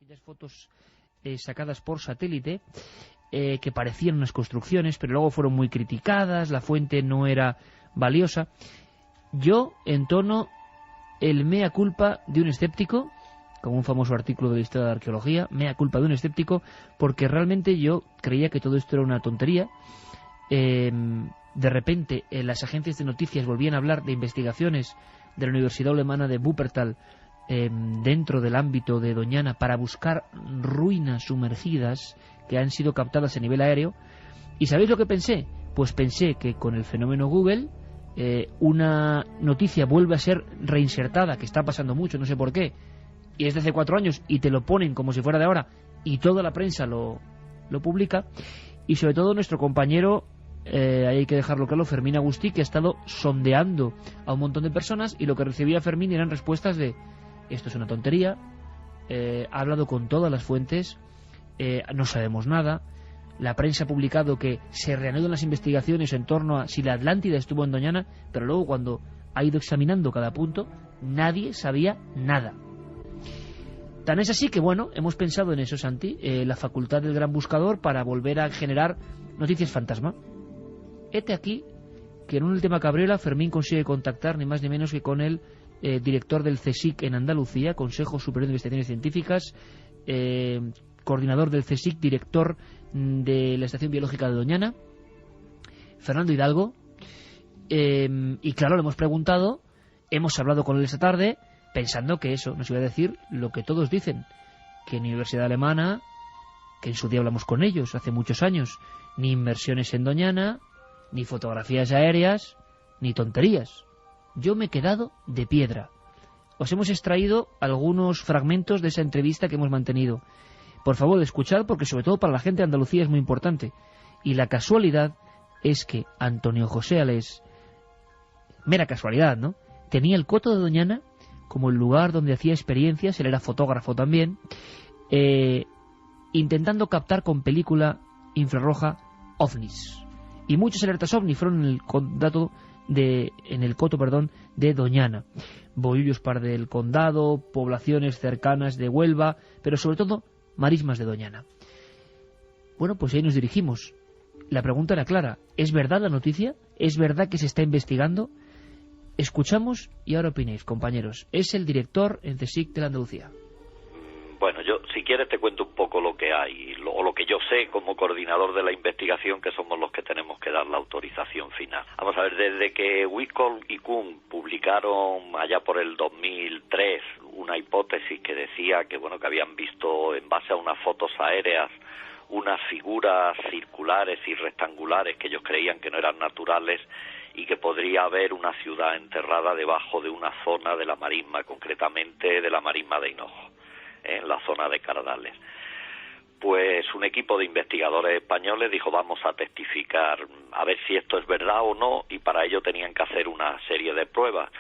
aquellas fotos sacadas por satélite, que parecían unas construcciones, pero luego fueron muy criticadas, la fuente no era valiosa. Yo entono el mea culpa de un escéptico, como un famoso artículo de la Historia de la Arqueología, mea culpa de un escéptico, porque realmente yo creía que todo esto era una tontería. De repente las agencias de noticias volvían a hablar de investigaciones de la Universidad Alemana de Wuppertal dentro del ámbito de Doñana para buscar ruinas sumergidas que han sido captadas a nivel aéreo. ¿Y sabéis lo que pensé? Pues pensé que con el fenómeno Google una noticia vuelve a ser reinsertada, que está pasando mucho, no sé por qué, y es de hace 4 años y te lo ponen como si fuera de ahora y toda la prensa lo publica. Y sobre todo nuestro compañero, hay que dejarlo claro, Fermín Agustí, que ha estado sondeando a un montón de personas, y lo que recibía Fermín eran respuestas de: esto es una tontería, ha hablado con todas las fuentes, no sabemos nada, la prensa ha publicado que se reanudan las investigaciones en torno a si la Atlántida estuvo en Doñana, pero luego cuando ha ido examinando cada punto nadie sabía nada. Tan es así que, bueno, hemos pensado en eso, Santi, la facultad del gran buscador para volver a generar noticias fantasma. Hete aquí que en un tema Cabrera Fermín consigue contactar ni más ni menos que con el director del CSIC en Andalucía, Consejo Superior de Investigaciones Científicas, coordinador del CSIC, director de la Estación Biológica de Doñana, Fernando Hidalgo, y claro, le hemos preguntado, hemos hablado con él esta tarde, pensando que eso nos iba a decir lo que todos dicen, que en la Universidad Alemana, que en su día hablamos con ellos hace muchos años, ni inmersiones en Doñana, ni fotografías aéreas, ni tonterías. Yo me he quedado de piedra. Os hemos extraído algunos fragmentos de esa entrevista que hemos mantenido. Por favor, escuchad, porque sobre todo para la gente de Andalucía es muy importante. Y la casualidad es que Antonio José Alés, mera casualidad, ¿no?, tenía el Coto de Doñana como el lugar donde hacía experiencias, él era fotógrafo también, intentando captar con película infrarroja ovnis. Y muchas alertas ovni fueron en el coto de Doñana. Bohullos Par del Condado, poblaciones cercanas de Huelva, pero sobre todo marismas de Doñana. Bueno, pues ahí nos dirigimos. La pregunta era clara: ¿es verdad la noticia? ¿Es verdad que se está investigando? Escuchamos y ahora opinéis, compañeros. Es el director en CSIC de la Andalucía. Bueno, yo, si quieres, te cuento un poco lo que hay, o lo que yo sé como coordinador de la investigación, que somos los que tenemos que dar la autorización final. Vamos a ver, desde que Wicol y Kuhn publicaron allá por el 2003 una hipótesis que decía que, bueno, que habían visto en base a unas fotos aéreas unas figuras circulares y rectangulares que ellos creían que no eran naturales y que podría haber una ciudad enterrada debajo de una zona de la marisma, concretamente de la marisma de Hinojo, en la zona de Cardales. Pues un equipo de investigadores españoles dijo: vamos a testificar, a ver si esto es verdad o no, y para ello tenían que hacer una serie de pruebas.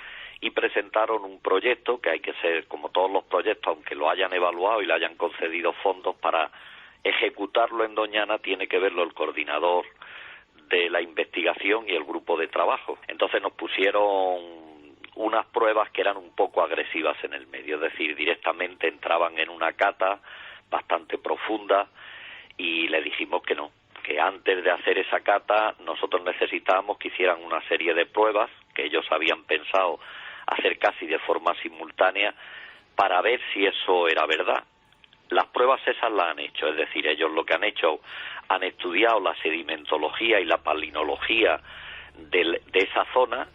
Y presentaron un proyecto que hay que ser, como todos los proyectos, aunque lo hayan evaluado y le hayan concedido fondos para ejecutarlo en Doñana, tiene que verlo el coordinador de la investigación y el grupo de trabajo. Entonces nos pusieron unas pruebas que eran un poco agresivas en el medio, es decir, directamente entraban en una cata bastante profunda y le dijimos que no, que antes de hacer esa cata nosotros necesitábamos que hicieran una serie de pruebas que ellos habían pensado hacer casi de forma simultánea para ver si eso era verdad. Las pruebas esas las han hecho, es decir, ellos lo que han hecho, han estudiado la sedimentología y la palinología de esa zona,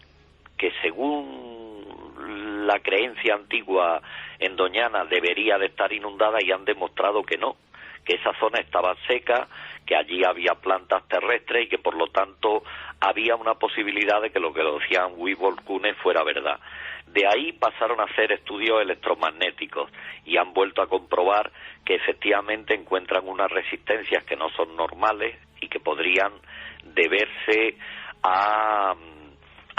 que según la creencia antigua en Doñana debería de estar inundada, y han demostrado que no, que esa zona estaba seca, que allí había plantas terrestres y que por lo tanto había una posibilidad de que lo que decían Wicol y Kuhn fuera verdad. De ahí pasaron a hacer estudios electromagnéticos y han vuelto a comprobar que efectivamente encuentran unas resistencias que no son normales y que podrían deberse a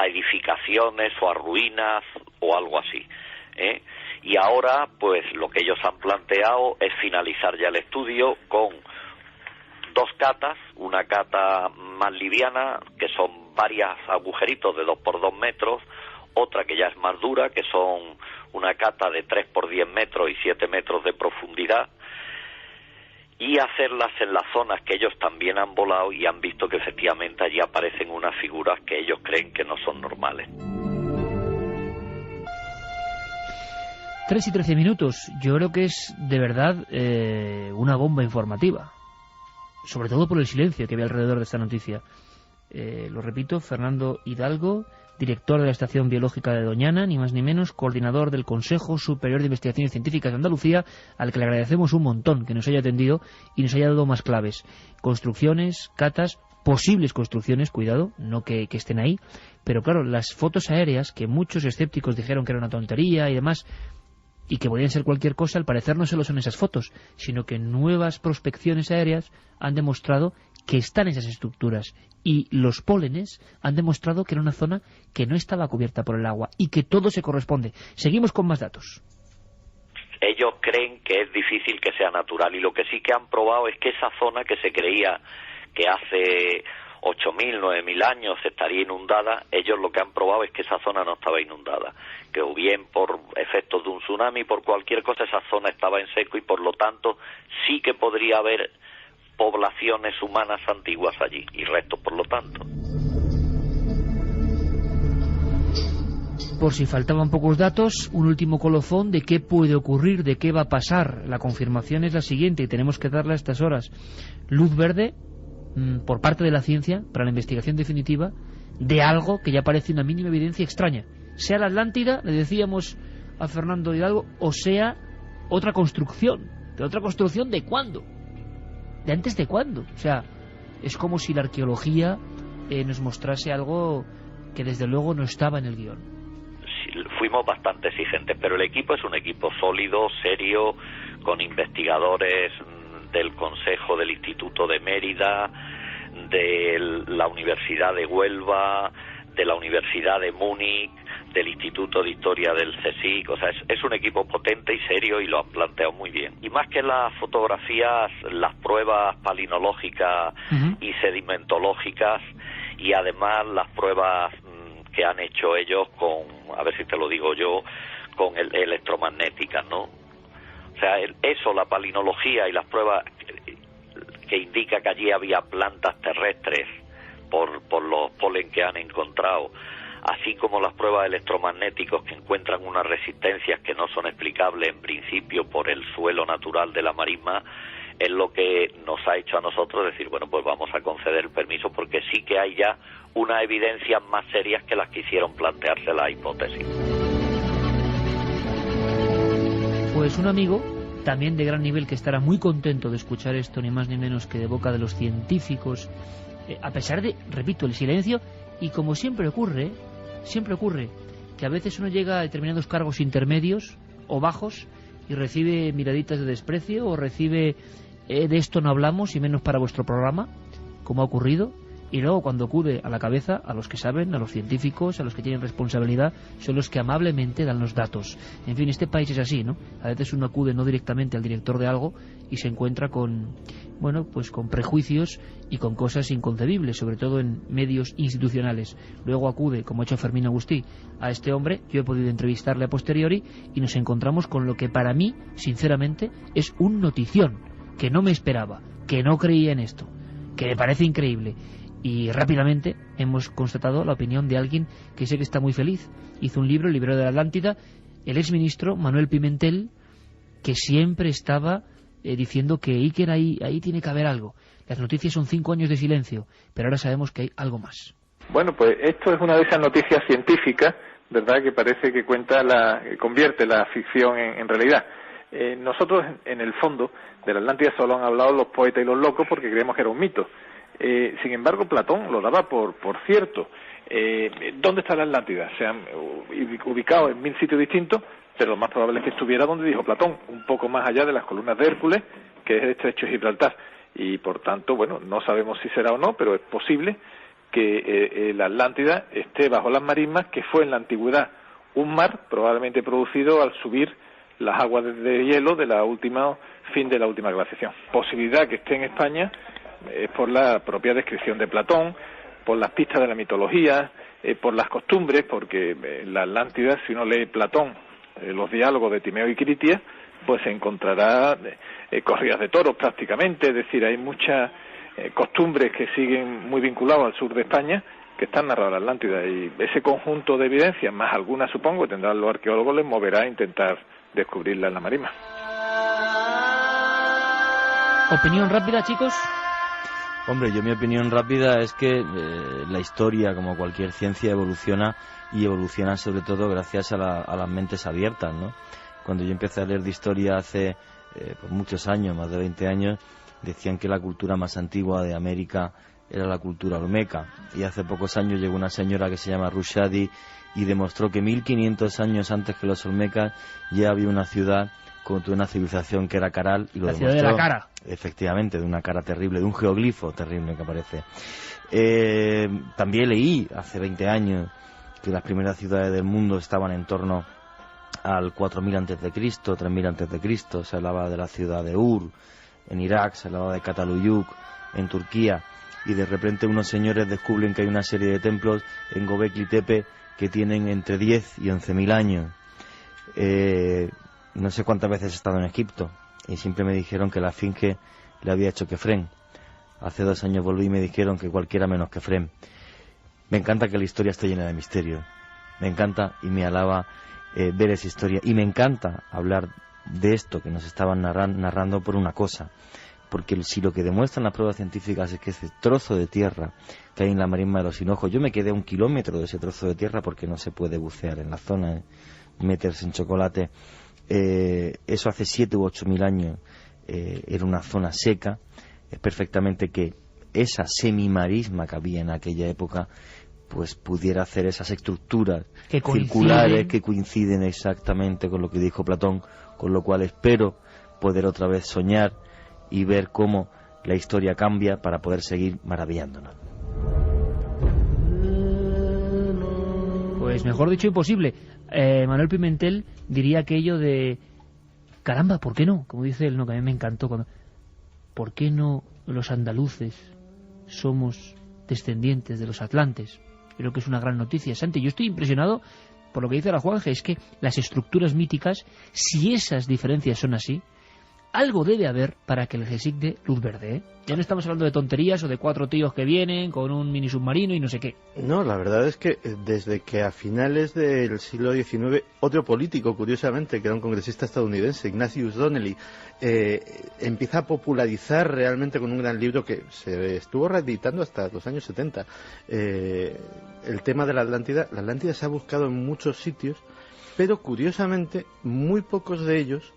edificaciones o a ruinas o algo así, Y ahora, pues lo que ellos han planteado es finalizar ya el estudio con 2 catas, una cata más liviana, que son varios agujeritos de 2 por 2 metros, otra que ya es más dura, que son una cata de 3 por 10 metros y 7 metros de profundidad, y hacerlas en las zonas que ellos también han volado y han visto que efectivamente allí aparecen unas figuras que ellos creen que no son normales. 3:13. Yo creo que es de verdad una bomba informativa, sobre todo por el silencio que había alrededor de esta noticia. Lo repito, Fernando Hidalgo, director de la Estación Biológica de Doñana, ni más ni menos, coordinador del Consejo Superior de Investigaciones Científicas de Andalucía, al que le agradecemos un montón que nos haya atendido y nos haya dado más claves. Construcciones, catas, posibles construcciones, cuidado, no que estén ahí, pero claro, las fotos aéreas, que muchos escépticos dijeron que era una tontería y demás, y que podían ser cualquier cosa, al parecer no solo son esas fotos, sino que nuevas prospecciones aéreas han demostrado que están esas estructuras, y los pólenes han demostrado que era una zona que no estaba cubierta por el agua y que todo se corresponde. Seguimos con más datos. Ellos creen que es difícil que sea natural, y lo que sí que han probado es que esa zona que se creía que hace 8.000, 9.000 años estaría inundada, ellos lo que han probado es que esa zona no estaba inundada, que o bien por efectos de un tsunami, por cualquier cosa, esa zona estaba en seco y por lo tanto sí que podría haber poblaciones humanas antiguas allí y restos por lo tanto. Por si faltaban pocos datos, un último colofón de qué puede ocurrir, de qué va a pasar. La confirmación es la siguiente y tenemos que darle a estas horas luz verde por parte de la ciencia para la investigación definitiva de algo que ya parece una mínima evidencia extraña. Sea la Atlántida, le decíamos a Fernando Hidalgo, o sea otra construcción. ¿De otra construcción de cuándo? ¿De antes de cuándo? O sea, es como si la arqueología nos mostrase algo que desde luego no estaba en el guión. Sí, fuimos bastante exigentes, pero el equipo es un equipo sólido, serio, con investigadores del Consejo del Instituto de Mérida, de la Universidad de Huelva, de la Universidad de Múnich, del Instituto de Historia del CSIC, o sea, es un equipo potente y serio y lo han planteado muy bien. Y más que las fotografías, las pruebas palinológicas y sedimentológicas, y además las pruebas que han hecho ellos con, a ver si te lo digo yo, con electromagnéticas, ¿no? O sea, eso, la palinología y las pruebas que indica que allí había plantas terrestres por los polen que han encontrado, así como las pruebas electromagnéticos que encuentran unas resistencias que no son explicables en principio por el suelo natural de la marisma, es lo que nos ha hecho a nosotros decir, bueno, pues vamos a conceder el permiso, porque sí que hay ya unas evidencias más serias que las que hicieron plantearse la hipótesis. Pues un amigo, también de gran nivel, que estará muy contento de escuchar esto, ni más ni menos que de boca de los científicos, a pesar de, repito, el silencio, y como siempre ocurre que a veces uno llega a determinados cargos intermedios o bajos y recibe miraditas de desprecio o recibe de esto no hablamos y menos para vuestro programa, como ha ocurrido, y luego cuando acude a la cabeza, a los que saben, a los científicos, a los que tienen responsabilidad, son los que amablemente dan los datos. En fin, este país es así, ¿no? A veces uno acude no directamente al director de algo y se encuentra con, bueno, pues con prejuicios y con cosas inconcebibles, sobre todo en medios institucionales. Luego acude, como ha hecho Fermín Agustí, a este hombre, yo he podido entrevistarle a posteriori, y nos encontramos con lo que para mí, sinceramente, es un notición, que no me esperaba, que no creía en esto, que me parece increíble. Y rápidamente hemos constatado la opinión de alguien que sé que está muy feliz. Hizo un libro, el libro de la Atlántida, el exministro Manuel Pimentel, que siempre estaba diciendo que Iker ahí tiene que haber algo. Las noticias son 5 años de silencio, pero ahora sabemos que hay algo más. Bueno, pues esto es una de esas noticias científicas, ¿verdad?, que parece que convierte la ficción en realidad. Nosotros, en el fondo, de la Atlántida solo han hablado los poetas y los locos porque creemos que era un mito. Sin embargo, Platón lo daba por cierto. ¿Dónde está la Atlántida? Se han ubicado en 1000 sitios distintos, pero lo más probable es que estuviera donde dijo Platón, un poco más allá de las columnas de Hércules, que es el estrecho de Gibraltar. Y por tanto, bueno, no sabemos si será o no, pero es posible que la Atlántida esté bajo las marismas, que fue en la antigüedad un mar probablemente producido al subir las aguas de hielo de la última fin de la última glaciación. Posibilidad que esté en España es por la propia descripción de Platón, por las pistas de la mitología, por las costumbres, porque la Atlántida, si uno lee Platón, los diálogos de Timeo y Critia, pues se encontrará corridas de toros prácticamente, es decir, hay muchas costumbres que siguen muy vinculadas al sur de España que están narradas en la Atlántida, y ese conjunto de evidencias, más algunas supongo que tendrán los arqueólogos, les moverá a intentar descubrirla en la marisma. ¿Opinión rápida, chicos? Hombre, mi opinión rápida es que la historia, como cualquier ciencia, evoluciona, y evoluciona sobre todo gracias a las mentes abiertas, ¿no? Cuando yo empecé a leer de historia hace pues muchos años, más de 20 años, decían que la cultura más antigua de América era la cultura olmeca, y hace pocos años llegó una señora que se llama Rushdie y demostró que 1500 años antes que los olmecas ya había una ciudad con una civilización que era Caral, y lo demostró. La ciudad de la cara. Efectivamente, de una cara terrible, de un geoglifo terrible que aparece. También leí hace 20 años que las primeras ciudades del mundo estaban en torno al 4000 a.C., 3000 a.C. Se hablaba de la ciudad de Ur en Irak, se hablaba de Cataluyuk en Turquía, y de repente unos señores descubren que hay una serie de templos en Göbekli Tepe que tienen entre 10 y 11.000 años. No sé cuántas veces he estado en Egipto y siempre me dijeron que la Esfinge le había hecho Kefren. Hace 2 años volví y me dijeron que cualquiera menos Kefren. Me encanta que la historia esté llena de misterio. Me encanta y me alaba ver esa historia. Y me encanta hablar de esto que nos estaban narrando por una cosa. Porque si lo que demuestran las pruebas científicas es que ese trozo de tierra que hay en la marisma de los Hinojos, yo me quedé a 1 kilómetro de ese trozo de tierra porque no se puede bucear en la zona, meterse en chocolate. Eso hace 7 u 8.000 años era una zona seca. Es perfectamente que esa semimarisma que había en aquella época pues pudiera hacer esas estructuras circulares que coinciden exactamente con lo que dijo Platón, con lo cual espero poder otra vez soñar y ver cómo la historia cambia para poder seguir maravillándonos. Pues mejor dicho, imposible. Manuel Pimentel diría aquello de caramba, ¿por qué no? Como dice él, no, que a mí me encantó ¿por qué no los andaluces somos descendientes de los atlantes? Creo que es una gran noticia, Santi. Yo estoy impresionado por lo que dice la Juanje, es que las estructuras míticas, si esas diferencias son así, algo debe haber para que el GESIC dé luz verde, ¿eh? Ya no estamos hablando de tonterías o de 4 tíos que vienen con un mini submarino y no sé qué. No, la verdad es que desde que a finales del siglo XIX, otro político, curiosamente, que era un congresista estadounidense, Ignatius Donnelly, empieza a popularizar realmente con un gran libro que se estuvo reeditando hasta los años 70, el tema de la Atlántida. La Atlántida se ha buscado en muchos sitios, pero curiosamente muy pocos de ellos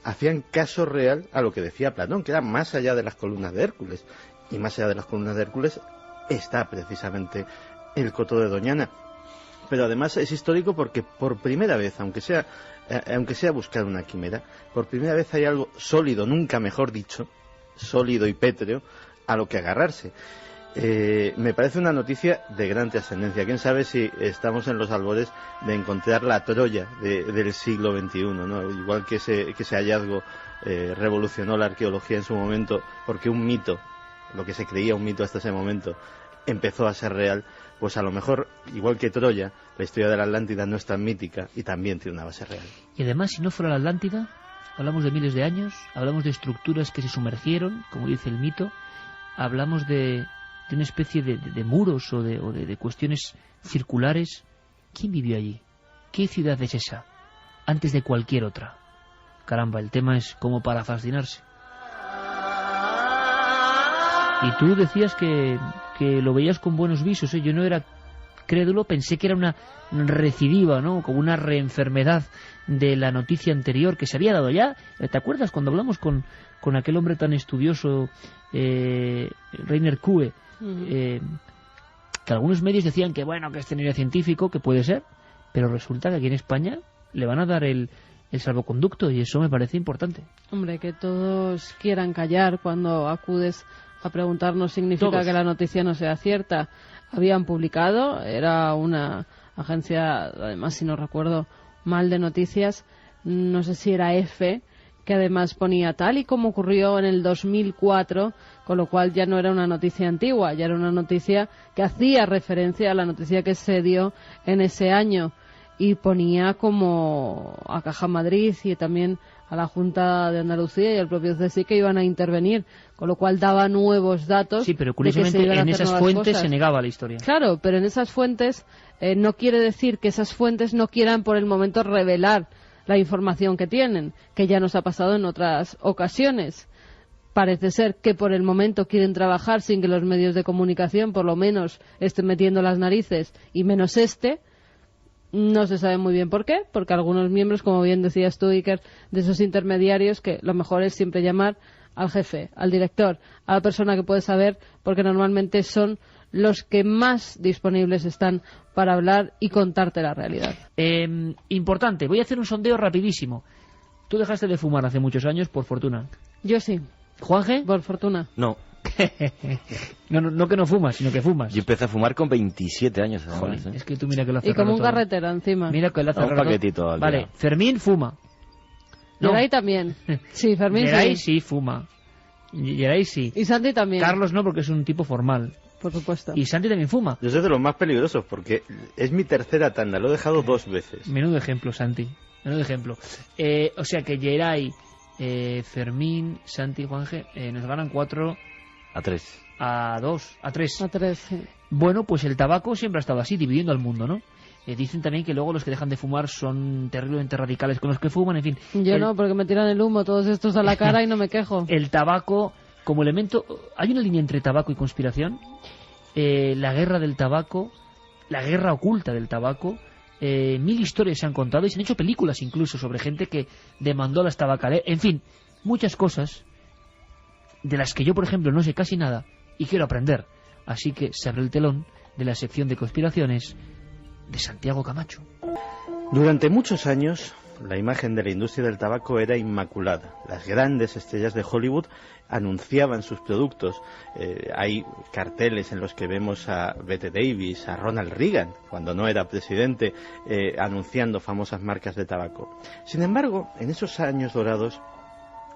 hacían caso real a lo que decía Platón, que era más allá de las columnas de Hércules. Y más allá de las columnas de Hércules está precisamente el Coto de Doñana. Pero además es histórico porque por primera vez, aunque sea buscar una quimera, por primera vez hay algo sólido, nunca mejor dicho, sólido y pétreo, a lo que agarrarse. Me parece una noticia de gran trascendencia. Quién sabe si estamos en los albores de encontrar la Troya del siglo XXI, ¿no? Igual que ese hallazgo revolucionó la arqueología en su momento, porque un mito, lo que se creía un mito hasta ese momento, empezó a ser real. Pues a lo mejor, igual que Troya, la historia de la Atlántida no es tan mítica y también tiene una base real. Y además, si no fuera la Atlántida, hablamos de miles de años, hablamos de estructuras que se sumergieron, como dice el mito, hablamos de una especie de muros o de cuestiones circulares. ¿Quién vivió allí? ¿Qué ciudad es esa? Antes de cualquier otra. Caramba, el tema es como para fascinarse. Y tú decías que lo veías con buenos visos, ¿eh? Yo no era crédulo, pensé que era una recidiva, ¿no? Como una reenfermedad de la noticia anterior que se había dado ya. ¿Te acuerdas cuando hablamos con aquel hombre tan estudioso, Rainer Kuhe? Que algunos medios decían que bueno, que este no era científico, que puede ser, pero resulta que aquí en España le van a dar el salvoconducto, y eso me parece importante. Hombre, que todos quieran callar cuando acudes a preguntar no significa todos. Que la noticia no sea cierta. Habían publicado, era una agencia, además si no recuerdo mal de noticias, no sé si era EFE, que además ponía tal y como ocurrió en el 2004, con lo cual ya no era una noticia antigua, ya era una noticia que hacía referencia a la noticia que se dio en ese año, y ponía como a Caja Madrid y también a la Junta de Andalucía y al propio CSIC que iban a intervenir, con lo cual daba nuevos datos. Sí, pero curiosamente en esas fuentes se negaba la historia. Claro, pero en esas fuentes no quiere decir que esas fuentes no quieran por el momento revelar la información que tienen, que ya nos ha pasado en otras ocasiones. Parece ser que por el momento quieren trabajar sin que los medios de comunicación por lo menos estén metiendo las narices, y menos no se sabe muy bien por qué, porque algunos miembros, como bien decías tú, Iker, de esos intermediarios, que lo mejor es siempre llamar al jefe, al director, a la persona que puede saber, porque normalmente son los que más disponibles están para hablar y contarte la realidad. Importante, voy a hacer un sondeo rapidísimo. Tú dejaste de fumar hace muchos años, por fortuna. Yo sí. ¿Juanje? Por fortuna. No. No que no fumas, sino que fumas. Yo empecé a fumar con 27 años. Joder, además, es que tú mira que lo hace Y como un todo. carretera encima. Mira que lo hace Un paquetito al Vale, día. Fermín fuma. No. Geray también. Sí, Fermín Geray sí. sí fuma. Geray sí. Y Santi también. Carlos no, porque es un tipo formal. Por supuesto. Y Santi también fuma. Yo soy de los más peligrosos porque es mi tercera tanda, lo he dejado 2 veces. Menudo ejemplo, Santi. Menudo ejemplo. O sea que Geray, Fermín, Santi y Juanje nos ganan 4 A 3. a 2, a 3. A 3, sí. Bueno, pues el tabaco siempre ha estado así, dividiendo al mundo, ¿no? Dicen también que luego los que dejan de fumar son terriblemente radicales con los que fuman, en fin. Yo no, porque me tiran el humo todos estos a la cara y no me quejo. El tabaco como elemento... Hay una línea entre tabaco y conspiración. La guerra del tabaco, la guerra oculta del tabaco. 1000 historias se han contado y se han hecho películas incluso sobre gente que demandó las tabacaleras. En fin, muchas cosas de las que yo, por ejemplo, no sé casi nada y quiero aprender. Así que se abre el telón de la sección de conspiraciones de Santiago Camacho. Durante muchos años, la imagen de la industria del tabaco era inmaculada. Las grandes estrellas de Hollywood anunciaban sus productos. Hay carteles en los que vemos a Bette Davis, a Ronald Reagan, cuando no era presidente, anunciando famosas marcas de tabaco. Sin embargo, en esos años dorados,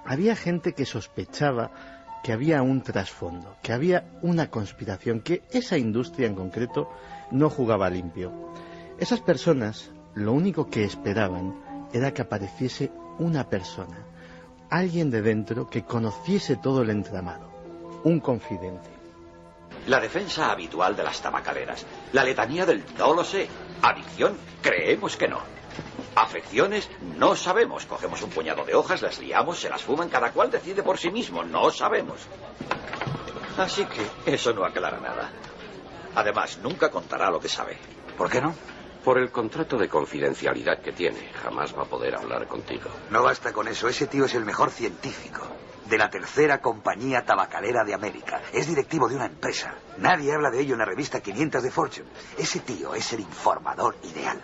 había gente que sospechaba que había un trasfondo, que había una conspiración, que esa industria en concreto no jugaba limpio. Esas personas lo único que esperaban era que apareciese una persona, alguien de dentro que conociese todo el entramado, un confidente. La defensa habitual de las tabacaleras, la letanía del no lo sé, adicción, creemos que no. Afecciones, no sabemos. Cogemos un puñado de hojas, las liamos, se las fuman, cada cual decide por sí mismo, no sabemos. Así que eso no aclara nada. Además, nunca contará lo que sabe. ¿Por qué no? Por el contrato de confidencialidad que tiene. Jamás va a poder hablar contigo. No basta con eso. Ese tío es el mejor científico de la tercera compañía tabacalera de América. Es directivo de una empresa. Nadie habla de ello en la revista 500 de Fortune. Ese tío es el informador ideal.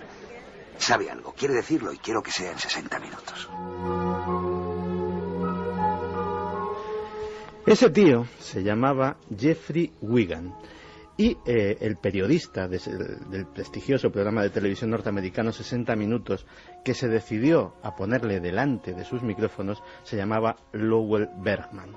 Sabe algo, quiere decirlo y quiero que sea en 60 minutos. Ese tío se llamaba Jeffrey Wigan. Y el periodista del prestigioso programa de televisión norteamericano 60 Minutos, que se decidió a ponerle delante de sus micrófonos, se llamaba Lowell Bergman.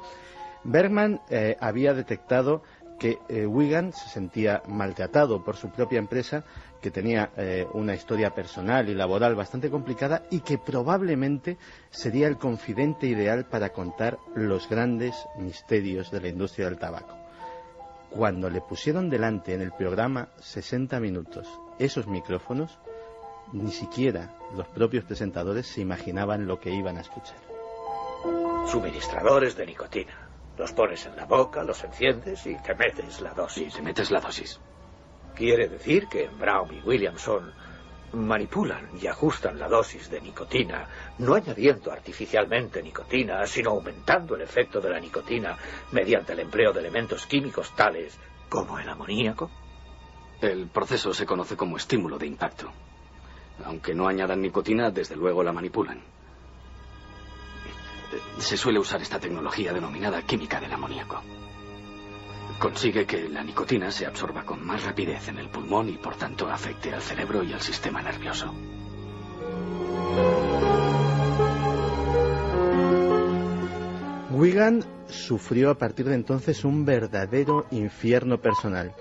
Bergman había detectado que Wigan se sentía maltratado por su propia empresa, que tenía una historia personal y laboral bastante complicada y que probablemente sería el confidente ideal para contar los grandes misterios de la industria del tabaco. Cuando le pusieron delante en el programa 60 Minutos esos micrófonos, ni siquiera los propios presentadores se imaginaban lo que iban a escuchar. Suministradores de nicotina. Los pones en la boca, los enciendes y te metes la dosis. Sí, te metes la dosis. Quiere decir que Brown y Williamson manipulan y ajustan la dosis de nicotina, no añadiendo artificialmente nicotina, sino aumentando el efecto de la nicotina mediante el empleo de elementos químicos tales como el amoníaco. El proceso se conoce como estímulo de impacto. Aunque no añadan nicotina, desde luego la manipulan. Se suele usar esta tecnología denominada química del amoníaco. Consigue que la nicotina se absorba con más rapidez en el pulmón y por tanto afecte al cerebro y al sistema nervioso. Wigan sufrió a partir de entonces un verdadero infierno personal.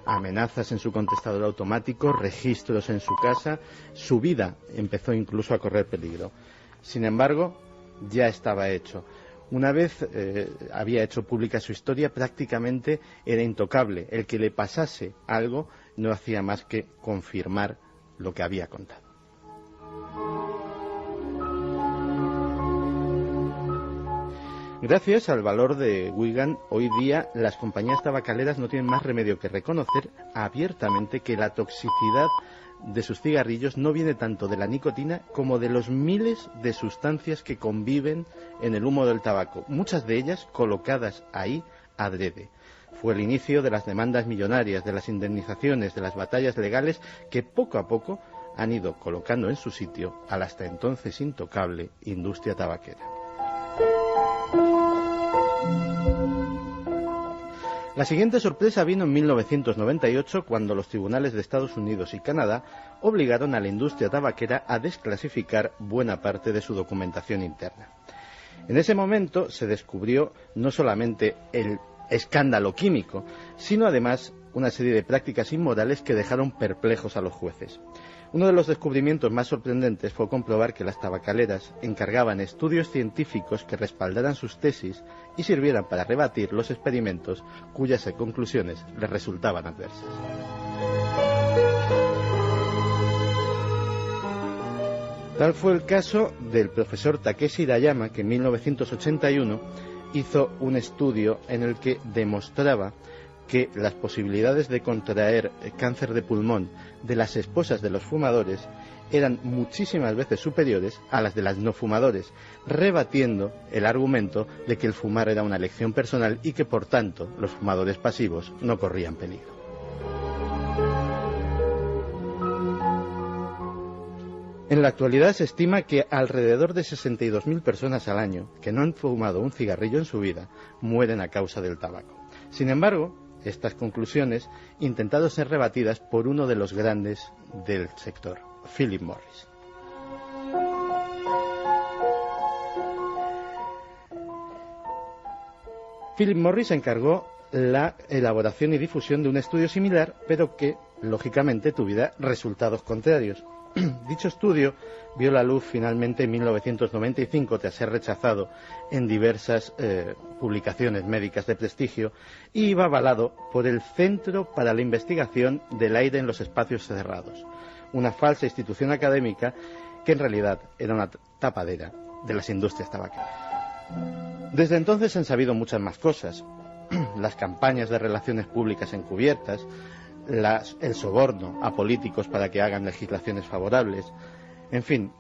Amenazas en su contestador automático, registros en su casa, su vida empezó incluso a correr peligro. Sin embargo, ya estaba hecho. Una vez había hecho pública su historia, prácticamente era intocable. El que le pasase algo no hacía más que confirmar lo que había contado. Gracias al valor de Wigan, hoy día las compañías tabacaleras no tienen más remedio que reconocer abiertamente que la toxicidad de sus cigarrillos no viene tanto de la nicotina como de los miles de sustancias que conviven en el humo del tabaco, muchas de ellas colocadas ahí adrede. Fue el inicio de las demandas millonarias, de las indemnizaciones, de las batallas legales que poco a poco han ido colocando en su sitio a la hasta entonces intocable industria tabaquera. La siguiente sorpresa vino en 1998, cuando los tribunales de Estados Unidos y Canadá obligaron a la industria tabaquera a desclasificar buena parte de su documentación interna. En ese momento se descubrió no solamente el escándalo químico, sino además una serie de prácticas inmorales que dejaron perplejos a los jueces. Uno de los descubrimientos más sorprendentes fue comprobar que las tabacaleras encargaban estudios científicos que respaldaran sus tesis y sirvieran para rebatir los experimentos cuyas conclusiones les resultaban adversas. Tal fue el caso del profesor Takeshi Hirayama, que en 1981 hizo un estudio en el que demostraba que las posibilidades de contraer cáncer de pulmón de las esposas de los fumadores eran muchísimas veces superiores a las de las no fumadores, rebatiendo el argumento de que el fumar era una elección personal y que por tanto los fumadores pasivos no corrían peligro. En la actualidad se estima que alrededor de 62.000 personas al año que no han fumado un cigarrillo en su vida mueren a causa del tabaco. Sin embargo, estas conclusiones intentaron ser rebatidas por uno de los grandes del sector, Philip Morris. Philip Morris encargó la elaboración y difusión de un estudio similar, pero que, lógicamente, tuviera resultados contrarios. Dicho estudio vio la luz finalmente en 1995 tras ser rechazado en diversas publicaciones médicas de prestigio y iba avalado por el Centro para la Investigación del Aire en los Espacios Cerrados, una falsa institución académica que en realidad era una tapadera de las industrias tabaqueras. Desde entonces se han sabido muchas más cosas. Las campañas de relaciones públicas encubiertas, el soborno a políticos para que hagan legislaciones favorables, en fin,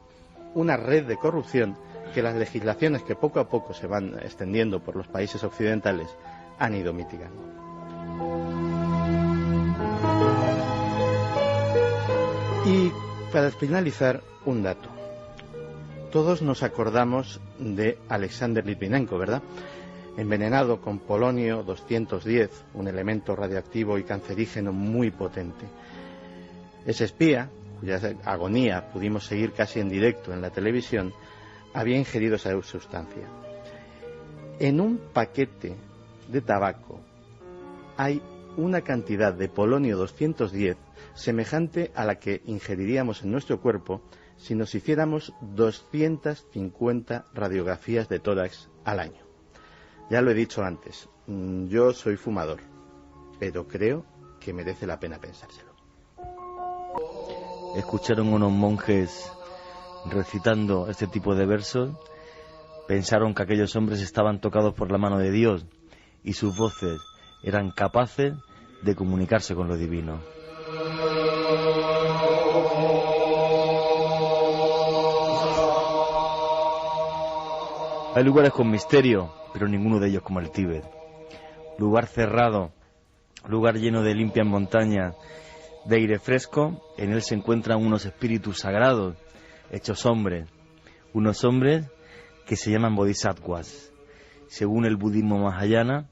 una red de corrupción que las legislaciones que poco a poco se van extendiendo por los países occidentales han ido mitigando. Y para finalizar, un dato. Todos nos acordamos de Alexander Litvinenko, ¿verdad? Envenenado con polonio 210, un elemento radioactivo y cancerígeno muy potente. Ese espía, cuya agonía pudimos seguir casi en directo en la televisión, había ingerido esa sustancia. En un paquete de tabaco hay una cantidad de polonio 210 semejante a la que ingeriríamos en nuestro cuerpo si nos hiciéramos 250 radiografías de tórax al año. Ya lo he dicho antes, yo soy fumador, pero creo que merece la pena pensárselo. Escucharon unos monjes recitando este tipo de versos, pensaron que aquellos hombres estaban tocados por la mano de Dios y sus voces eran capaces de comunicarse con lo divino. Hay lugares con misterio, pero ninguno de ellos como el Tíbet. Lugar cerrado, lugar lleno de limpias montañas, de aire fresco. En él se encuentran unos espíritus sagrados, hechos hombres. Unos hombres que se llaman bodhisattvas. Según el budismo mahayana,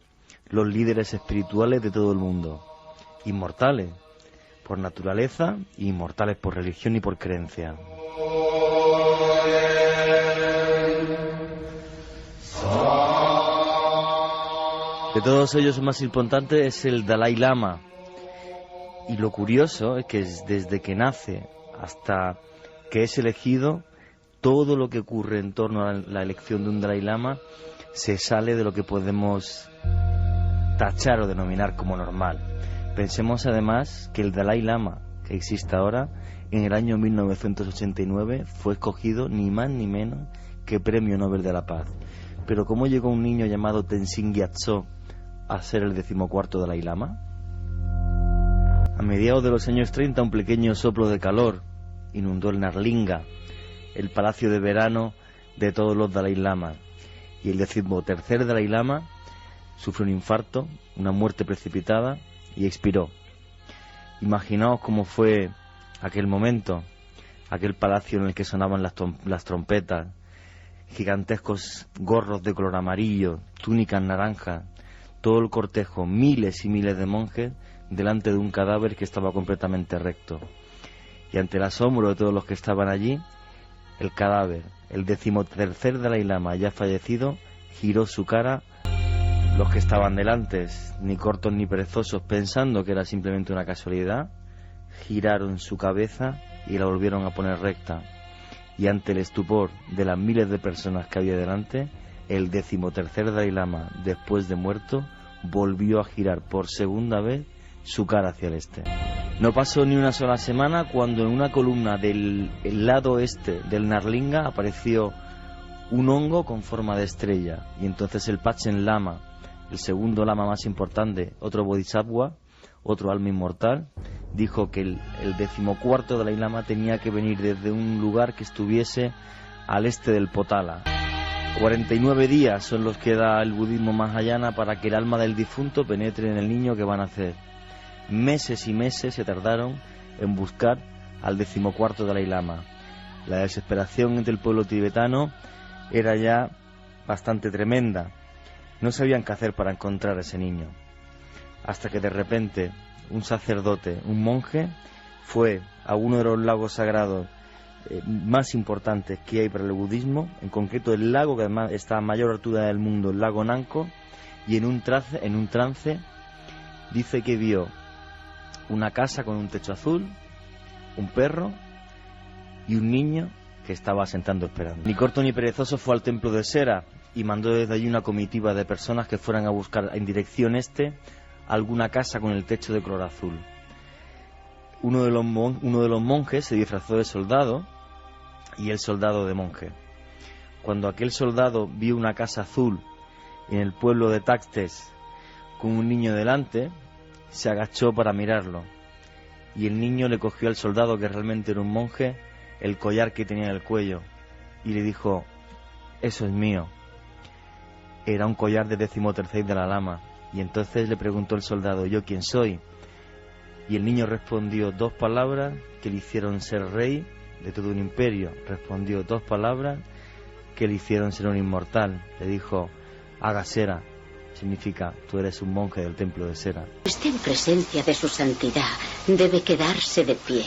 los líderes espirituales de todo el mundo. Inmortales por naturaleza e inmortales por religión y por creencia. De todos ellos el más importante es el Dalai Lama. Y lo curioso es que desde que nace hasta que es elegido, todo lo que ocurre en torno a la elección de un Dalai Lama se sale de lo que podemos tachar o denominar como normal. Pensemos además que el Dalai Lama que existe ahora, en el año 1989 fue escogido ni más ni menos que Premio Nobel de la Paz. Pero ¿cómo llegó un niño llamado Tenzin Gyatso a ser el 14º Dalai Lama? A mediados de los años 30 un pequeño soplo de calor inundó el Narlinga, el palacio de verano de todos los Dalai Lamas, y el 13º Dalai Lama sufrió un infarto, una muerte precipitada y expiró. Imaginaos cómo fue aquel momento, aquel palacio en el que sonaban las trompetas, gigantescos gorros de color amarillo, túnicas naranjas, todo el cortejo, miles y miles de monjes delante de un cadáver que estaba completamente recto. Y ante el asombro de todos los que estaban allí, el cadáver, el 13º Dalai Lama ya fallecido, giró su cara. Los que estaban delante, ni cortos ni perezosos, pensando que era simplemente una casualidad, giraron su cabeza y la volvieron a poner recta. Y ante el estupor de las miles de personas que había delante, el 13º Dalai Lama, después de muerto, volvió a girar por segunda vez su cara hacia el este. No pasó ni una sola semana cuando en una columna del lado este del Narlinga apareció un hongo con forma de estrella, y entonces el Panchen Lama, el segundo lama más importante, otro bodhisattva, otro alma inmortal, dijo que el 14º Dalai Lama tenía que venir desde un lugar que estuviese al este del Potala. 49 días son los que da el budismo mahayana para que el alma del difunto penetre en el niño que van a nacer. Meses y meses se tardaron en buscar al 14º Dalai Lama. La desesperación entre el pueblo tibetano era ya bastante tremenda. No sabían qué hacer para encontrar a ese niño. Hasta que de repente un sacerdote, un monje, fue a uno de los lagos sagrados más importantes que hay para el budismo, en concreto el lago que además está a mayor altura del mundo, el lago Nanko, y en un trance dice que vio una casa con un techo azul, un perro y un niño que estaba sentando esperando. Ni corto ni perezoso fue al templo de Sera y mandó desde allí una comitiva de personas que fueran a buscar en dirección alguna casa con el techo de color azul. Uno de los monjes se disfrazó de soldado y el soldado de monje. Cuando aquel soldado vio una casa azul en el pueblo de Taxtes con un niño delante, se agachó para mirarlo, y el niño le cogió al soldado, que realmente era un monje, el collar que tenía en el cuello y le dijo: eso es mío. Era un collar de 13º Dalai Lama. Y entonces le preguntó el soldado: ¿yo quién soy? Y el niño respondió dos palabras que le hicieron ser rey de todo un imperio. Respondió dos palabras que le hicieron ser un inmortal. Le dijo: haga Sera. Significa: tú eres un monje del templo de Sera. Esté en presencia de su santidad, debe quedarse de pie,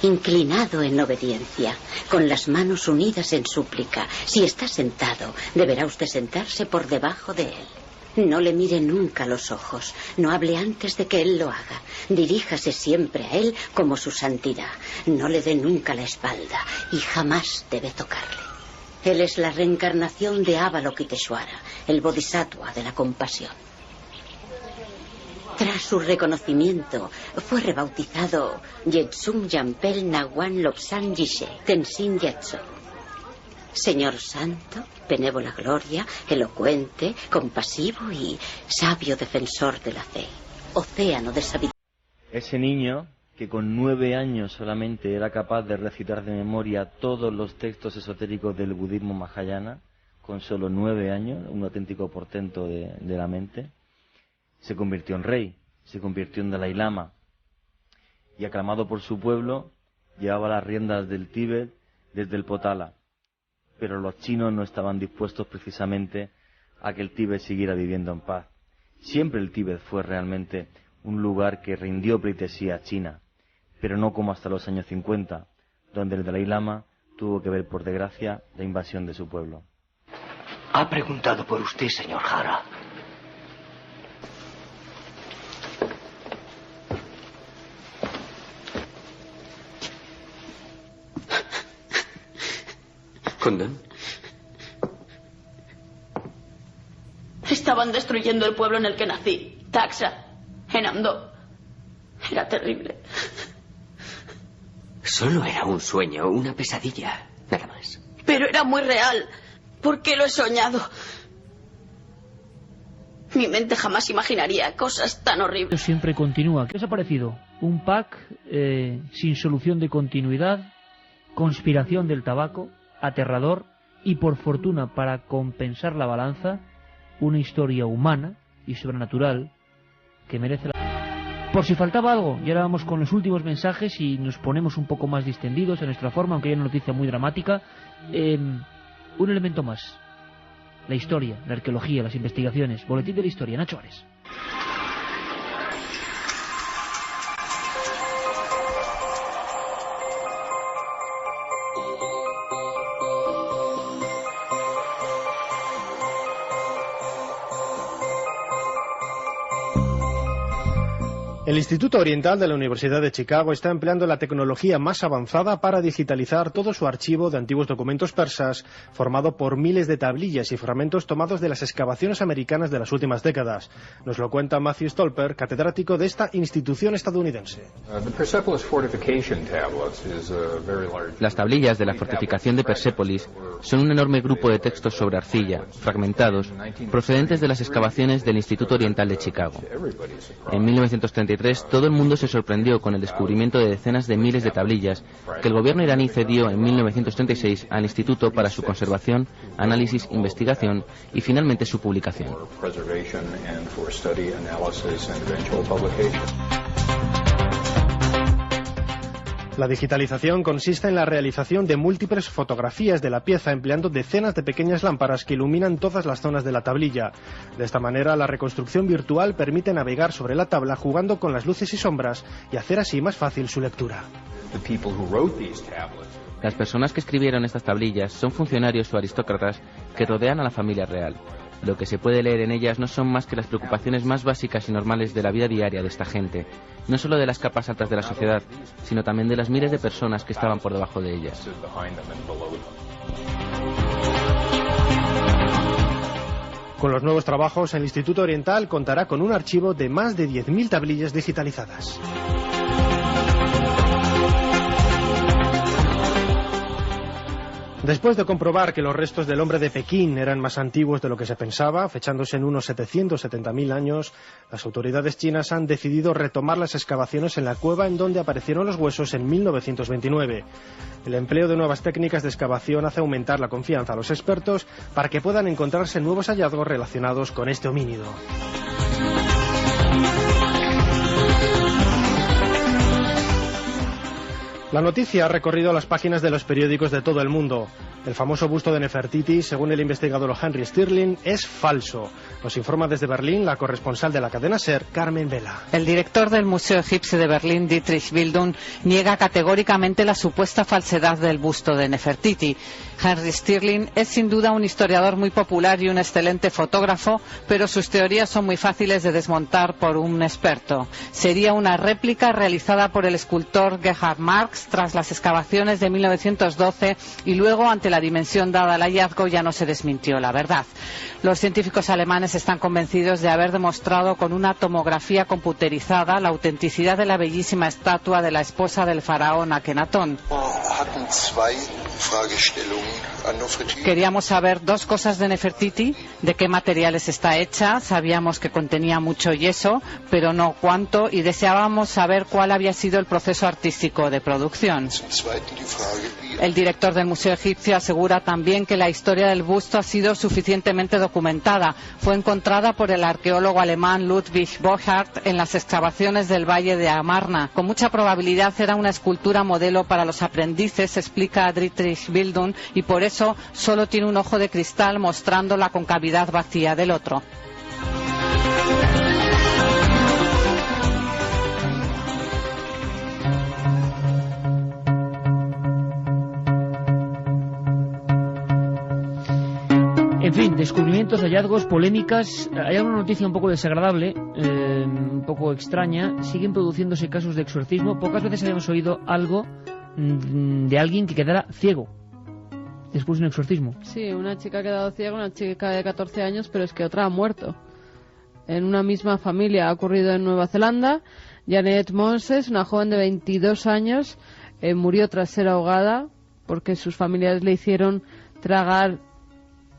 inclinado en obediencia, con las manos unidas en súplica. Si está sentado, deberá usted sentarse por debajo de él. No le mire nunca a los ojos, no hable antes de que él lo haga. Diríjase siempre a él como su santidad. No le dé nunca la espalda y jamás debe tocarle. Él es la reencarnación de Avalokiteshvara, el bodhisattva de la compasión. Tras su reconocimiento, fue rebautizado Yetsum Yampel Naguan Lobsang Yishe, Tenzin Gyatso. Señor santo, benévola gloria, elocuente, compasivo y sabio defensor de la fe. Océano de sabiduría. Ese niño, que con 9 años solamente era capaz de recitar de memoria todos los textos esotéricos del budismo mahayana, con solo 9 años, un auténtico portento de la mente, se convirtió en rey, se convirtió en Dalai Lama, y aclamado por su pueblo, llevaba las riendas del Tíbet desde el Potala. Pero los chinos no estaban dispuestos precisamente a que el Tíbet siguiera viviendo en paz. Siempre el Tíbet fue realmente un lugar que rindió pleitesía a China, pero no como hasta los años 50, donde el Dalai Lama tuvo que ver, por desgracia, la invasión de su pueblo. Ha preguntado por usted, señor Hara. ¿Condon? Estaban destruyendo el pueblo en el que nací, Taxa, en Amdo. Era terrible. Solo era un sueño, una pesadilla, nada más. Pero era muy real. ¿Por qué lo he soñado? Mi mente jamás imaginaría cosas tan horribles. Siempre continúa. ¿Qué os ha parecido? Un pack sin solución de continuidad, conspiración del tabaco, aterrador y, por fortuna, para compensar la balanza, una historia humana y sobrenatural que merece la... Por si faltaba algo, y ahora vamos con los últimos mensajes y nos ponemos un poco más distendidos en nuestra forma, aunque hay una noticia muy dramática. Un elemento más. La historia, la arqueología, las investigaciones. Boletín de la historia, Nacho Ares. El Instituto Oriental de la Universidad de Chicago está empleando la tecnología más avanzada para digitalizar todo su archivo de antiguos documentos persas, formado por miles de tablillas y fragmentos tomados de las excavaciones americanas de las últimas décadas. Nos lo cuenta Matthew Stolper, catedrático de esta institución estadounidense. Las tablillas de la fortificación de Persépolis son un enorme grupo de textos sobre arcilla, fragmentados, procedentes de las excavaciones del Instituto Oriental de Chicago. En 1933, todo el mundo se sorprendió con el descubrimiento de decenas de miles de tablillas que el gobierno iraní cedió en 1936 al Instituto para su conservación, análisis, investigación y finalmente su publicación. La digitalización consiste en la realización de múltiples fotografías de la pieza empleando decenas de pequeñas lámparas que iluminan todas las zonas de la tablilla. De esta manera, la reconstrucción virtual permite navegar sobre la tabla jugando con las luces y sombras y hacer así más fácil su lectura. Las personas que escribieron estas tablillas son funcionarios o aristócratas que rodean a la familia real. Lo que se puede leer en ellas no son más que las preocupaciones más básicas y normales de la vida diaria de esta gente, no solo de las capas altas de la sociedad, sino también de las miles de personas que estaban por debajo de ellas. Con los nuevos trabajos, el Instituto Oriental contará con un archivo de más de 10.000 tablillas digitalizadas. Después de comprobar que los restos del hombre de Pekín eran más antiguos de lo que se pensaba, fechándose en unos 770.000 años, las autoridades chinas han decidido retomar las excavaciones en la cueva en donde aparecieron los huesos en 1929. El empleo de nuevas técnicas de excavación hace aumentar la confianza a los expertos para que puedan encontrarse nuevos hallazgos relacionados con este homínido. La noticia ha recorrido las páginas de los periódicos de todo el mundo. El famoso busto de Nefertiti, según el investigador Henry Stirling, es falso. Nos informa desde Berlín la corresponsal de la cadena SER, Carmen Vela. El director del Museo Egipcio de Berlín, Dietrich Bildung, niega categóricamente la supuesta falsedad del busto de Nefertiti. Henry Stirling es sin duda un historiador muy popular y un excelente fotógrafo, pero sus teorías son muy fáciles de desmontar por un experto. Sería una réplica realizada por el escultor Gerhard Marx tras las excavaciones de 1912 y luego, ante la dimensión dada al hallazgo, ya no se desmintió la verdad. Los científicos alemanes están convencidos de haber demostrado con una tomografía computerizada la autenticidad de la bellísima estatua de la esposa del faraón Akenatón. Queríamos saber dos cosas de Nefertiti: de qué materiales está hecha. Sabíamos que contenía mucho yeso, pero no cuánto, y deseábamos saber cuál había sido el proceso artístico de producción. El director del Museo Egipcio asegura también que la historia del busto ha sido suficientemente documentada. Fue encontrada por el arqueólogo alemán Ludwig Borchardt en las excavaciones del Valle de Amarna. Con mucha probabilidad era una escultura modelo para los aprendices, explica Dietrich Bildung, y por eso solo tiene un ojo de cristal mostrando la concavidad vacía del otro. En fin, descubrimientos, hallazgos, polémicas. Hay una noticia un poco desagradable, un poco extraña. Siguen produciéndose casos de exorcismo. Pocas veces habíamos oído algo de alguien que quedara ciego. después de un exorcismo. Sí, una chica ha quedado ciega, una chica de 14 años, pero es que otra ha muerto. En una misma familia ha ocurrido en Nueva Zelanda. Janet Moses, una joven de 22 años, murió tras ser ahogada porque sus familiares le hicieron tragar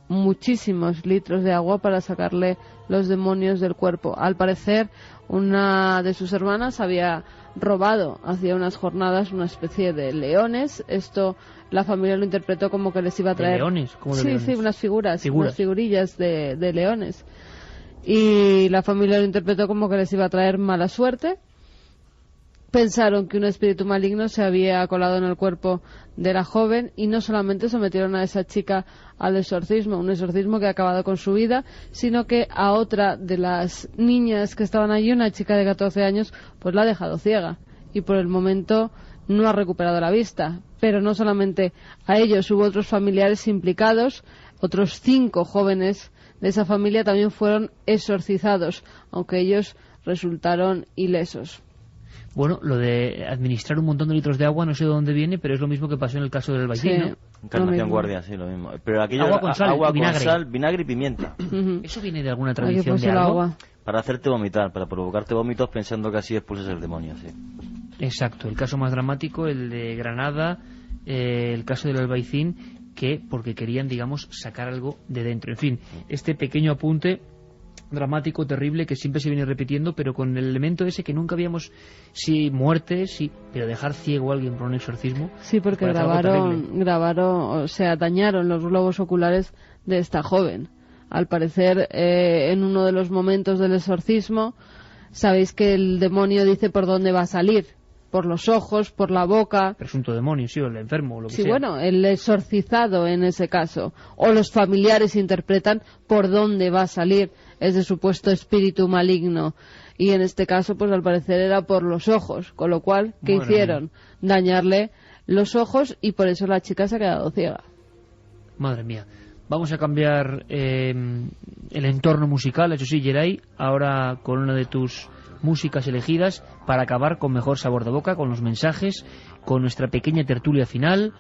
muchísimos litros de agua para sacarle los demonios del cuerpo. Al parecer, una de sus hermanas había robado hacía unas jornadas una especie de leones. Esto la familia lo interpretó como que les iba a traer... ¿De leones? ¿Cómo de sí, leones? Sí, unas figurillas de leones. Y la familia lo interpretó como que les iba a traer mala suerte. Pensaron que un espíritu maligno se había colado en el cuerpo de la joven y no solamente sometieron a esa chica al exorcismo, un exorcismo que ha acabado con su vida, sino que a otra de las niñas que estaban allí, una chica de 14 años, pues la ha dejado ciega y por el momento no ha recuperado la vista. Pero no solamente a ellos, hubo otros familiares implicados, otros 5 jóvenes de esa familia también fueron exorcizados, aunque ellos resultaron ilesos. Bueno, lo de administrar un montón de litros de agua no sé de dónde viene, pero es lo mismo que pasó en el caso del Baicín, ¿no? Encarnación Guardia, sí, lo mismo. Pero aquello agua con sal, sal, vinagre y pimienta. ¿Eso viene de alguna tradición de algo? Agua. Para hacerte vomitar, para provocarte vómitos pensando que así expulsas el demonio, sí. Exacto, el caso más dramático, el de Granada, el caso del Albaicín, que porque querían, digamos, sacar algo de dentro. En fin, este pequeño apunte dramático, terrible, que siempre se viene repitiendo, pero con el elemento ese que nunca habíamos, sí, muerte, sí, pero dejar ciego a alguien por un exorcismo. Sí, porque grabaron, o sea, dañaron los globos oculares de esta joven. Al parecer, en uno de los momentos del exorcismo, sabéis que el demonio dice por dónde va a salir, por los ojos, por la boca. Presunto demonio, sí, o el enfermo, o lo que sea. Sí, bueno, el exorcizado en ese caso, o los familiares interpretan por dónde va a salir ese supuesto espíritu maligno, y en este caso, pues al parecer era por los ojos, con lo cual, ¿qué hicieron? Dañarle los ojos, y por eso la chica se ha quedado ciega. Madre mía. Vamos a cambiar el entorno musical, eso sí, Geray, ahora con una de tus músicas elegidas para acabar con mejor sabor de boca, con los mensajes, con nuestra pequeña tertulia final,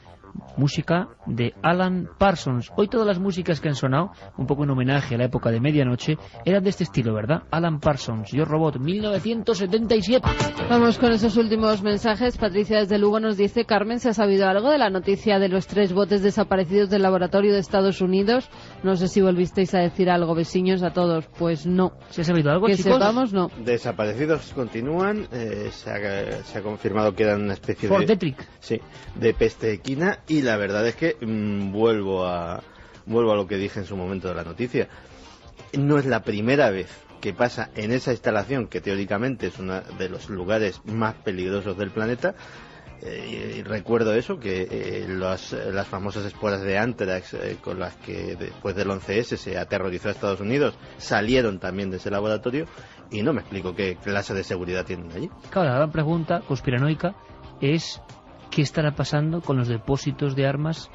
música de Alan Parsons. Hoy todas las músicas que han sonado, un poco en homenaje a la época de medianoche, eran de este estilo, ¿verdad? Alan Parsons, Yo Robot, 1977. Vamos con esos últimos mensajes. Patricia desde Lugo nos dice: Carmen, ¿se ha sabido algo de la noticia de los 3 botes desaparecidos del laboratorio de Estados Unidos? No sé si volvisteis a decir algo, besiños a todos. Pues no. ¿Se ha sabido algo, que chicos? Sepamos, no. Desaparecidos continúan. Se ha confirmado que eran una especie de peste equina. Y la verdad es que vuelvo a lo que dije en su momento de la noticia. No es la primera vez que pasa en esa instalación, que teóricamente es uno de los lugares más peligrosos del planeta. Y recuerdo eso, que las famosas esporas de Anthrax, con las que después del 11S se aterrorizó a Estados Unidos, salieron también de ese laboratorio, y no me explico qué clase de seguridad tienen allí. Claro, la gran pregunta conspiranoica es: ¿qué estará pasando con los depósitos de armas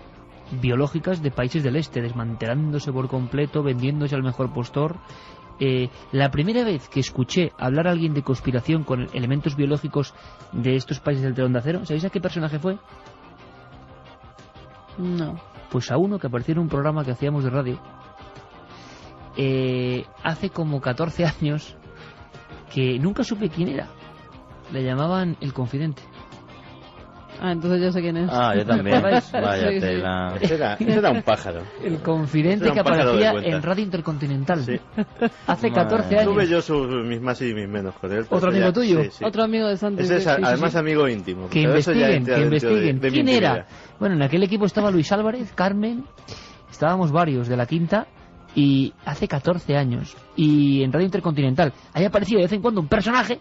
biológicas de países del este, desmantelándose por completo, vendiéndose al mejor postor? La primera vez que escuché hablar a alguien de conspiración con elementos biológicos de estos países del telón de acero, ¿sabéis a qué personaje fue? No. Pues a uno que apareció en un programa que hacíamos de radio hace como 14 años, que nunca supe quién era. Le llamaban El Confidente. Ah, entonces yo sé quién es. Ah, yo también. Vaya sí, tela. Sí. Ese era un pájaro. El Confidente que aparecía en Radio Intercontinental. Sí. Hace 14 años. Tuve yo mis más y mis menos con él. ¿Otro amigo tuyo? Sí. Otro amigo de Santos. Ese es además amigo íntimo. Que investiguen. ¿Quién era? Bueno, en aquel equipo estaba Luis Álvarez, Carmen, estábamos varios de la Quinta, y hace 14 años. Y en Radio Intercontinental, ahí aparecía de vez en cuando un personaje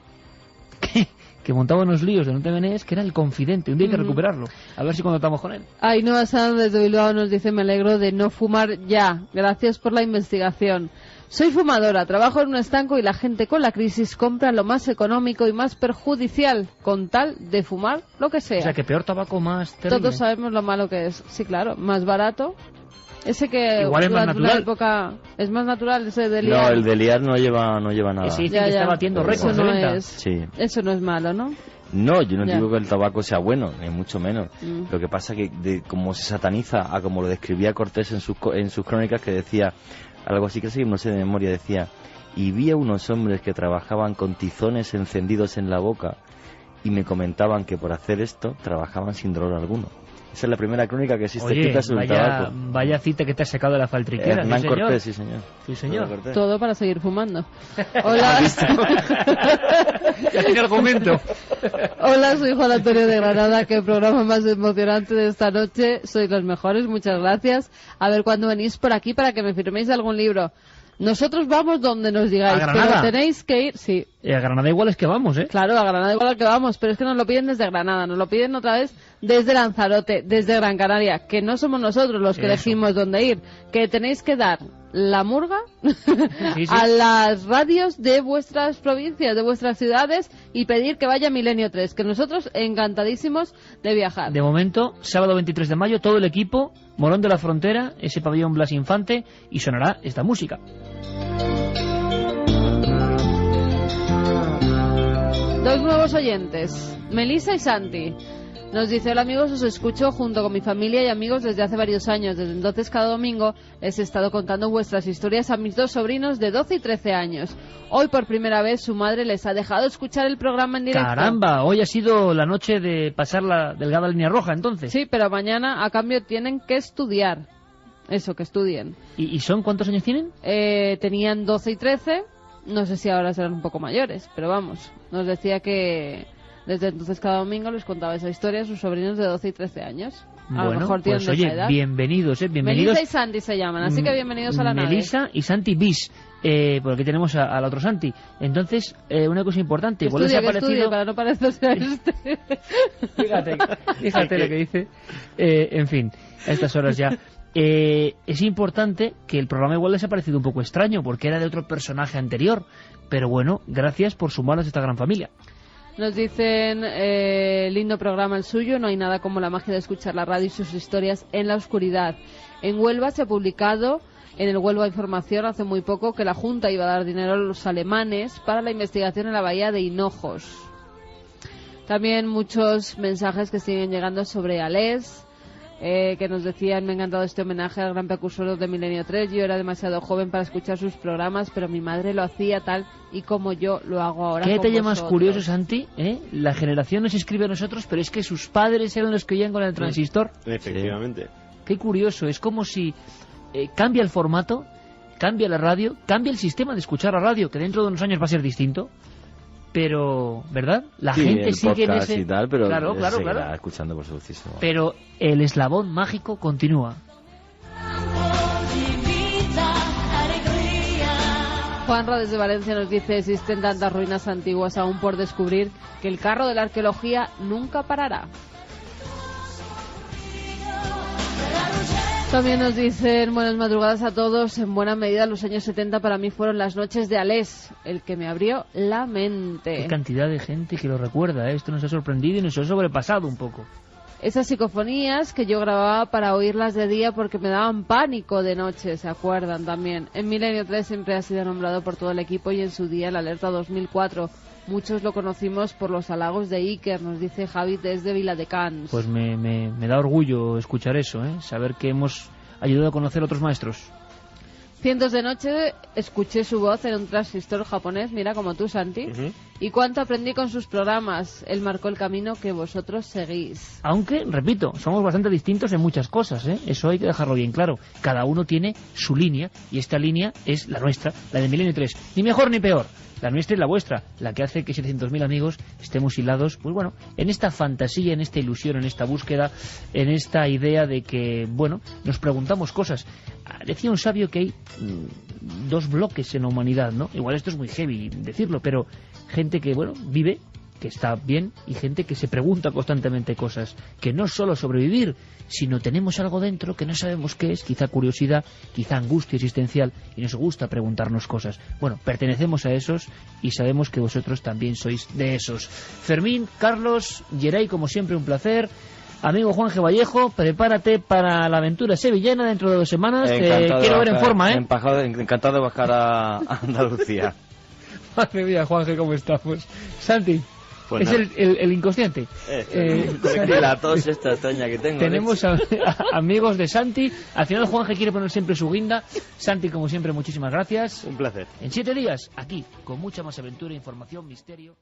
que montaba unos líos de no te venías, que era El Confidente. Un día hay que recuperarlo. A ver si contamos con él. Ainhoa Sanz desde Bilbao nos dice: me alegro de no fumar ya. Gracias por la investigación. Soy fumadora, trabajo en un estanco y la gente con la crisis compra lo más económico y más perjudicial, con tal de fumar lo que sea. O sea, que peor tabaco, más terrible. Todos sabemos lo malo que es. Sí, claro, más barato. Ese que igual es más durante natural. una época es más natural, ese de liar. No, el de liar no lleva nada. Ese dice que está batiendo récords de venta. Sí. Eso no es malo, ¿no? No, yo no Ya. digo que el tabaco sea bueno, ni mucho menos. Lo que pasa que como se sataniza a como lo describía Cortés en sus crónicas, que decía algo así, que sí, no sé de memoria, decía: y vi a unos hombres que trabajaban con tizones encendidos en la boca y me comentaban que por hacer esto trabajaban sin dolor alguno. Esa es la primera crónica que existe escrita sobre el tabaco. Vaya cita que te has sacado de la faltriquera. Hernán ¿sí, señor? Cortés, sí señor. Sí, señor. Todo para seguir fumando. Hola. Ya tiene argumento. Hola, soy Juan Antonio de Granada. Qué programa más emocionante de esta noche. Sois los mejores, muchas gracias. A ver cuándo venís por aquí para que me firméis algún libro. Nosotros vamos donde nos digáis, ¿A Granada? pero tenéis que ir, sí. A Granada igual es que vamos, ¿eh? Claro, a Granada igual que vamos, pero es que nos lo piden desde Granada, nos lo piden otra vez desde Lanzarote, desde Gran Canaria, que no somos nosotros los que Eso. elegimos dónde ir, que tenéis que dar la murga Sí, sí. a las radios de vuestras provincias, de vuestras ciudades y pedir que vaya Milenio 3, que nosotros encantadísimos de viajar. De momento, sábado 23 de mayo, todo el equipo, Morón de la Frontera, ese pabellón Blas Infante, y sonará esta música. Dos nuevos oyentes, Melissa y Santi. Nos dice: hola amigos, os escucho junto con mi familia y amigos desde hace varios años. Desde entonces cada domingo les he estado contando vuestras historias a mis dos sobrinos de 12 y 13 años. Hoy por primera vez su madre les ha dejado escuchar el programa en directo. ¡Caramba! Hoy ha sido la noche de pasar la delgada línea roja, entonces. Sí, pero mañana a cambio tienen que estudiar. Eso, que estudien. ¿Y son cuántos años tienen? Tenían 12 y 13. No sé si ahora serán un poco mayores, pero vamos. Nos decía que desde entonces cada domingo les contaba esa historia a sus sobrinos de 12 y 13 años. A lo mejor tienen pues de esa oye, edad. bienvenidos, bienvenidos. Melissa y Santi se llaman, así que bienvenidos a la nave. Melissa y Santi Bis, porque aquí tenemos al otro Santi. Entonces, una cosa importante, Que igual les estudie, ha que parecido... estudie, para no parecerse a este. Fíjate lo que dice. En fin, a estas horas ya. Es importante que el programa igual les ha parecido un poco extraño, porque era de otro personaje anterior. Pero bueno, gracias por sumarnos a esta gran familia. Nos dicen, lindo programa el suyo, no hay nada como la magia de escuchar la radio y sus historias en la oscuridad. En Huelva se ha publicado, en el Huelva Información, hace muy poco, que la Junta iba a dar dinero a los alemanes para la investigación en la bahía de Hinojos. También muchos mensajes que siguen llegando sobre Alés, que nos decían: me ha encantado este homenaje al gran precursor de Milenio 3, yo era demasiado joven para escuchar sus programas, pero mi madre lo hacía tal y como yo lo hago ahora. ¿Qué con detalle más vosotros. curioso, Santi? La generación nos escribe a nosotros, pero es que sus padres eran los que oían con el transistor. Efectivamente. Qué curioso, es como si cambia el formato, cambia la radio, cambia el sistema de escuchar la radio, que dentro de unos años va a ser distinto. Pero, ¿verdad? La Sí, gente el sigue en podcast ese... y tal, pero claro, se claro, seguirá claro. escuchando por supuestísimo. Pero el eslabón mágico continúa. Juanra desde Valencia nos dice: existen tantas ruinas antiguas aún por descubrir que el carro de la arqueología nunca parará. También nos dicen: buenas madrugadas a todos. En buena medida los años 70 para mí fueron las noches de Alés, el que me abrió la mente. Qué cantidad de gente que lo recuerda, ¿eh? Esto nos ha sorprendido y nos ha sobrepasado un poco. Esas psicofonías que yo grababa para oírlas de día porque me daban pánico de noche, ¿se acuerdan también? En Milenio 3 siempre ha sido nombrado por todo el equipo y en su día el Alerta 2004. Muchos lo conocimos por los halagos de Iker, nos dice Javi desde Viladecans. Pues me da orgullo escuchar eso, ¿eh? Saber que hemos ayudado a conocer a otros maestros. Cientos de noches escuché su voz en un transistor japonés, mira como tú, Santi, y cuánto aprendí con sus programas. Él marcó el camino que vosotros seguís. Aunque, repito, somos bastante distintos en muchas cosas, ¿eh? Eso hay que dejarlo bien claro. Cada uno tiene su línea, y esta línea es la nuestra, la de Milenio 3. Ni mejor ni peor. La nuestra y la vuestra, la que hace que 700.000 amigos estemos hilados, pues bueno, en esta fantasía, en esta ilusión, en esta búsqueda, en esta idea de que, bueno, nos preguntamos cosas. Decía un sabio que hay dos bloques en la humanidad, ¿no? Igual esto es muy heavy decirlo, pero gente que, bueno, vive, que está bien, y gente que se pregunta constantemente cosas, que no solo sobrevivir, sino tenemos algo dentro que no sabemos qué es, quizá curiosidad, quizá angustia existencial, y nos gusta preguntarnos cosas. Bueno, pertenecemos a esos y sabemos que vosotros también sois de esos. Fermín, Carlos, Geray, como siempre, un placer. Amigo Juan G. Vallejo, prepárate para la aventura sevillana dentro de 2 semanas. Quiero ver en forma, ¿eh? Encantado de bajar a Andalucía. Madre mía, Juan G., ¿cómo estamos? Santi. Pues es el inconsciente. La tos esta extraña que tengo. Tenemos amigos de Santi. Al final Juanje quiere poner siempre su guinda. Santi, como siempre, muchísimas gracias. Un placer. En 7 días, aquí, con mucha más aventura, información, misterio.